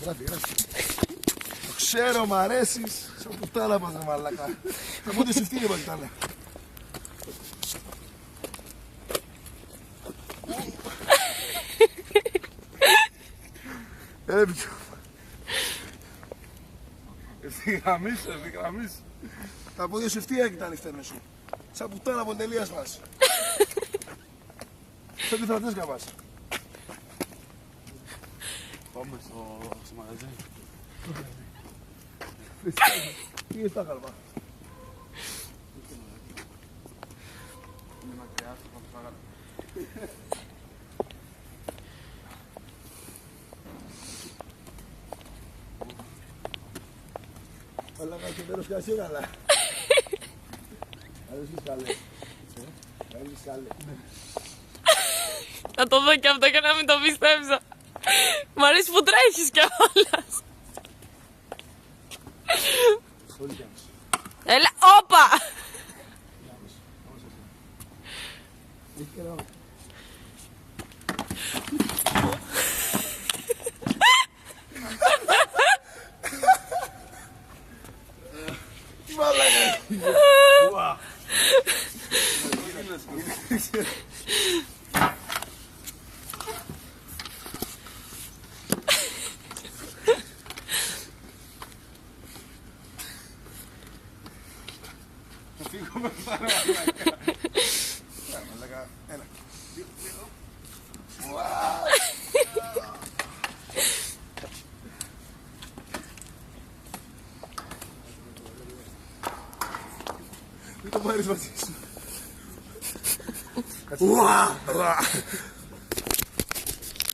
Γράφει. Το ξέρω, μ' αρέσεις. Σαν πουτάνα πας, μαλάκα. Θα πω ότι σε φτύνει, παγιτάνε. Έπιω. Ευθυγραμμίσου. Τα πόδια σου ευθεία ήταν οι φτέρνες σου. Σαν πουτάνα από τελείας μας. Σαν τι φρατές καβάς. Πάμε στο μαγαζί. Τι είναι τα γαλβά. Είναι μακριά, θα το φάγατε. Αλλά κάτι μέρος και ασύ καλά. Αρέσεις καλέ. Αρέσεις καλέ. Θα το δω και αυτό και να μην το πιστέψω. Μ' αρέσει που τρέχεις κιόλας. Πολύ κι άμεσα. Έλα, όπα! Έχει και ένα. Τι μαλάκα. Ουα. Θα φύγω με αυτά, μαλάκα. Μαλάκα, έλα. Μην το πάρεις μαζί σου. Ουα!